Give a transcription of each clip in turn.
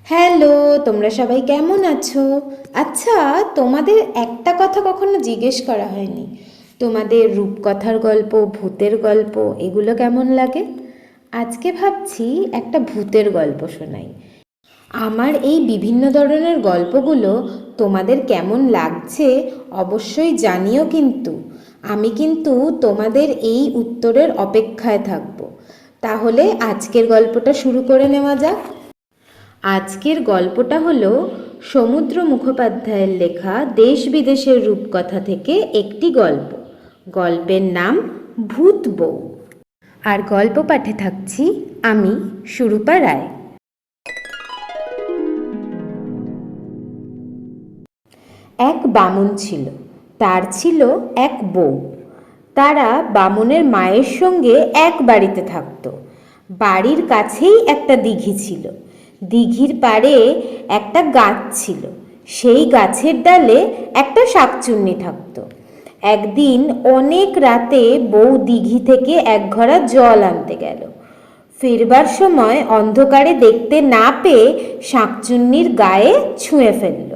Hello, তোমরা সবাই কেমন আছো? আচ্ছা, তোমাদের একটা কথা কখনো জিজ্ঞেস করা হয়নি। তোমাদের রূপকথার গল্প, ভূতের গল্প এগুলো কেমন লাগে? আজকে ভাবছি একটা ভূতের গল্প শোনাই। আমার এই বিভিন্ন ধরনের গল্পগুলো তোমাদের কেমন লাগছে অবশ্যই জানিও, কিন্তু আমি কিন্তু তোমাদের এই উত্তরের অপেক্ষায় থাকব। তাহলে আজকের গল্পটা শুরু করে নেওয়া যাক। আজকের গল্পটা হলো সমুদ্র মুখোপাধ্যায়ের লেখা দেশ বিদেশের রূপকথা থেকে একটি গল্প। গল্পের নাম ভূত বউ। আর গল্প পাঠে থাকছি আমি, সুরূপা রায়। এক বামুন ছিল, তার ছিল এক বউ। তারা বামুনের মায়ের সঙ্গে এক বাড়িতে থাকত। বাড়ির কাছেই একটা দিঘি ছিল। দিঘির পাড়ে একটা গাছ ছিল। সেই গাছের ডালে একটা শাকচুন্নি থাকত। একদিন অনেক রাতে বউ দিঘি থেকে এক ঘড়া জল আনতে গেল। ফিরবার সময় অন্ধকারে দেখতে না পেয়ে শাকচুন্নির গায়ে ছুঁয়ে ফেলল।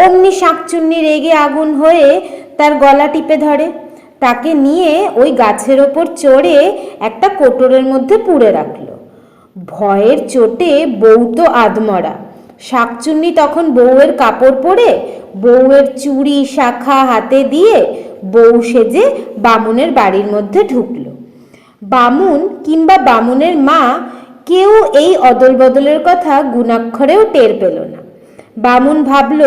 অমনি শাকচুন্নি রেগে আগুন হয়ে তার গলা টিপে ধরে। তাকে নিয়ে ওই গাছের ওপর চড়ে একটা কোটরের মধ্যে পুড়ে রাখল। ভয়ের চোটে বউ তো আধমরা। শাকচুন্নি তখন বউয়ের কাপড় পরে বউয়ের চুড়ি শাখা হাতে দিয়ে বউ সেজে বামুনের বাড়ির মধ্যে ঢুকল। বামুন কিংবা বামুনের মা কেউ এই অদল বদলের কথা গুণাক্ষরেও টের পেল না। বামুন ভাবল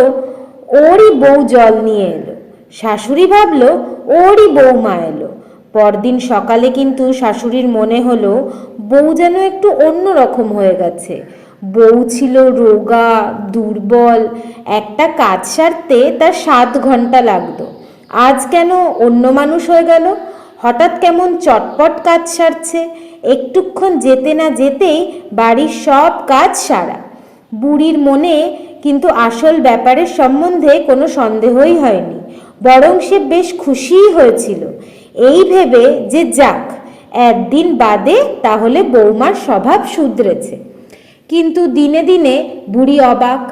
ওরই বউ জল নিয়ে এলো। শাশুড়ি ভাবল ওরই বউমা এলো। পরদিন সকালে কিন্তু শাশুড়ির মনে হলো বউ যেন একটু অন্য রকম হয়ে গেছে। বউ ছিল রোগা, দুর্বল। একটা কাজ সারতে তার 7 ঘন্টা লাগতো। আজ কেন অন্য মানুষ হয়ে গেল? হঠাৎ কেমন চটপট কাজ সারছে। একটুক্ষণ যেতে না যেতেই বাড়ির সব কাজ সারা। বুড়ির মনে কিন্তু আসল ব্যাপারের সম্বন্ধে কোনো সন্দেহই হয়নি, বরং সে বেশ খুশিই হয়েছিল, এই ভেবে যে যাক, একদিন বাদে তাহলে বৌমার স্বভাব শুধরেছে। কিন্তু দিনে দিনে বুড়ি অবাক।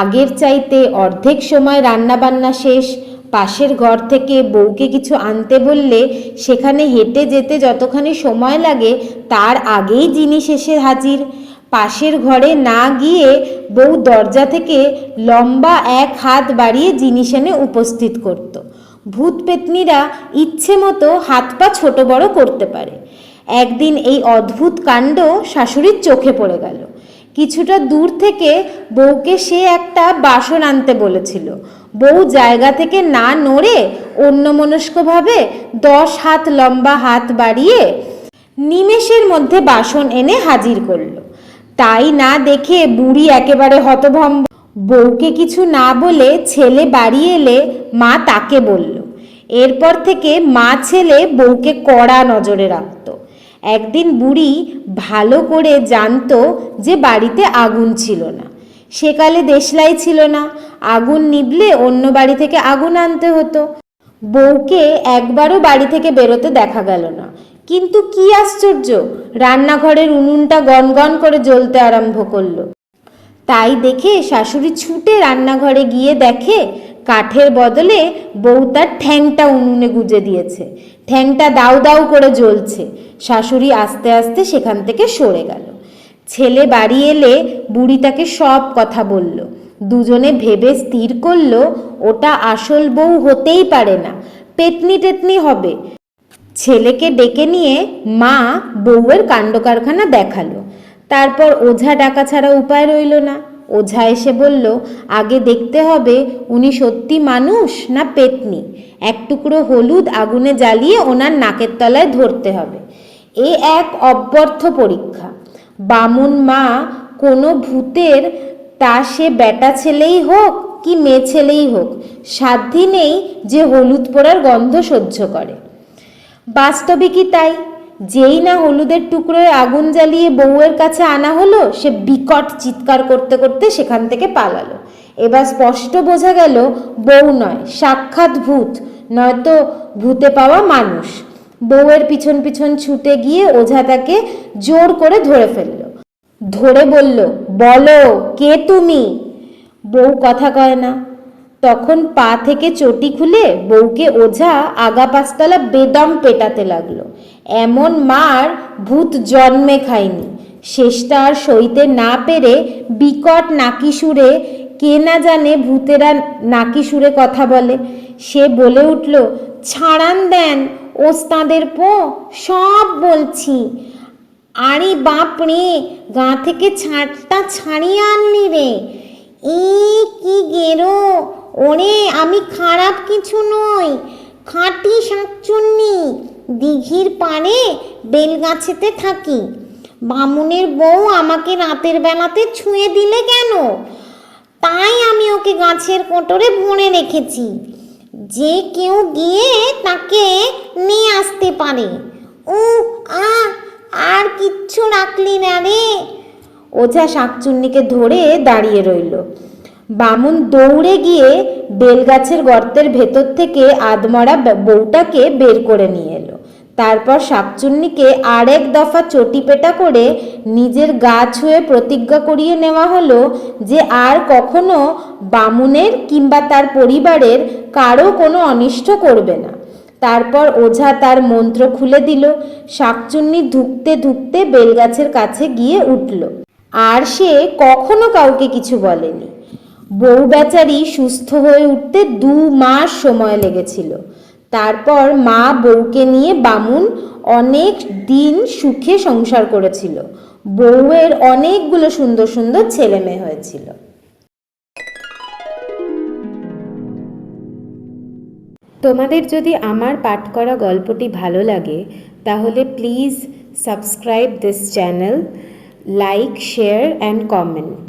আগের চাইতে অর্ধেক সময় রান্নাবান্না শেষ। পাশের ঘর থেকে বউকে কিছু আনতে বললে সেখানে হেঁটে যেতে যতখানি সময় লাগে তার আগেই জিনিস এসে হাজির। পাশের ঘরে না গিয়ে বউ দরজা থেকে লম্বা 1 হাত বাড়িয়ে জিনিস এনে উপস্থিত করত। ভূত পেতনিরা ইচ্ছে মতো হাত পা ছোট বড় করতে পারে। একদিন এই অদ্ভুত কাণ্ড শাশুড়ির চোখে পড়ে গেল। কিছুটা দূর থেকে বউকে সে একটা বাসন আনতে বলেছিল। বউ জায়গা থেকে না নড়ে অন্যমনস্কভাবে 10 হাত লম্বা হাত বাড়িয়ে নিমেষের মধ্যে বাসন এনে হাজির করল। তাই না দেখে বুড়ি একেবারে হতভম্ব। বউকে কিছু না বলে ছেলে বাড়ি এলে মা তাকে বলল। এরপর থেকে মা ছেলে বউকে কড়া নজরে রাখত। একদিন বুড়ি ভালো করে জানতো যে বাড়িতে আগুন ছিল না। সেকালে দেশলাই ছিল না, আগুন নিভলে অন্য বাড়ি থেকে আগুন আনতে হতো। বউকে একবারও বাড়ি থেকে বেরোতে দেখা গেল না। কিন্তু কি আশ্চর্য, রান্নাঘরের উনুনটা গনগন করে জ্বলতে আরম্ভ করলো। তাই দেখে শাশুড়ি ছুটে রান্নাঘরে গিয়ে দেখে কাঠের বদলে বউ তার ঠ্যাংটা উনুনে গুজে দিয়েছে। ঠ্যাংটা দাউ দাউ করে জ্বলছে। শাশুড়ি আস্তে আস্তে সেখান থেকে সরে গেল। ছেলে বাড়ি এলে বুড়ি তাকে সব কথা বলল। দুজনে ভেবে স্থির করলো ওটা আসল বউ হতেই পারে না, পেতনি টেতনি হবে। ছেলেকে ডেকে নিয়ে মা বউয়ের কাণ্ডকারখানা দেখালো। তারপর ওঝা ডাকা ছাড়া উপায় রইল না। ওঝা এসে বলল আগে দেখতে হবে উনি সত্যি মানুষ না পেতনি। এক টুকরো হলুদ আগুনে জ্বালিয়ে ওনার নাকের তলায় ধরতে হবে। এ এক অব্যর্থ পরীক্ষা। বামুন মা কোনো ভূতের, তা সে বেটা ছেলেই হোক কি মেয়ে ছেলেই হোক, সাধ্যি নেই যে হলুদ পোড়ার গন্ধ সহ্য করে। বাস্তবিকই তাই। যেই না হলুদের টুকরোয় আগুন জ্বালিয়ে বউয়ের কাছে আনা হলো, সে বিকট চিৎকার করতে করতে সেখান থেকে পালালো। এবার স্পষ্ট বোঝা গেল বউ নয়, সাক্ষাৎ ভূত, নয়তো ভূতে পাওয়া মানুষ। বউয়ের পিছন পিছন ছুটে গিয়ে ওঝা তাকে জোর করে ধরে ফেলল। ধরে বলল, বলো কে তুমি? বউ কথা কয় না। তখন পা থেকে চটি খুলে বউকে ওঝা আগা পাঁচতলা বেদম পেটাতে লাগলো। এমন মার ভূত জন্মে খায়নি। শেষটা আর সইতে না পেরে বিকট নাকি সুরে, কে না জানে ভূতেরা নাকি সুরে কথা বলে, সে বলে উঠল, ছাড়ান দেন ওস্তাদের পো, সব বলছি। আরে বাপ রে, গা থেকে ছাঁটটা ছাড়িয়ে আনলি রে। কি গেরো, ওরে আমি খারাপ কিছু নই, খাঁটি শাকচুন্নি, দিঘির পাড়ে বেলগাছেতে থাকি। বামুনের বউ আমাকে রাতের বেলাতে ছুঁয়ে দিলে কেন, তাই আমি ওকে গাছের কোটরে ভরে রেখেছি, যে কেউ গিয়ে তাকে নিয়ে আসতে পারে। ও আর কিচ্ছু রাখলি না রে। ওঝা শাকচুন্নিকে ধরে দাঁড়িয়ে রইল। বামুন দৌড়ে গিয়ে বেলগাছের গর্তের ভেতর থেকে আধমরা বউটাকে বের করে নিয়ে এলো। তারপর শাকচুন্নিকে আরেক দফা চটিপেটা করে নিজের গা ছুঁয়ে প্রতিজ্ঞা করিয়ে নেওয়া হলো যে আর কখনো বামুনের কিংবা তার পরিবারের কারো কোনো অনিষ্ট করবে না। তারপর ওঝা তার মন্ত্র খুলে দিল। শাকচুন্নি ধুকতে ধুকতে বেলগাছের কাছে গিয়ে উঠল, আর সে কখনো কাউকে কিছু বলেনি। বউ বেচারি সুস্থ হয়ে উঠতে 2 মাস সময় লেগেছিল। তারপর মা বউকে নিয়ে বামুন অনেক দিন সুখে সংসার করেছিল। বউয়ের অনেকগুলো সুন্দর সুন্দর ছেলে মেয়ে হয়েছিল। তোমাদের যদি আমার পাঠ করা গল্পটি ভালো লাগে তাহলে please subscribe this channel, like, share and comment.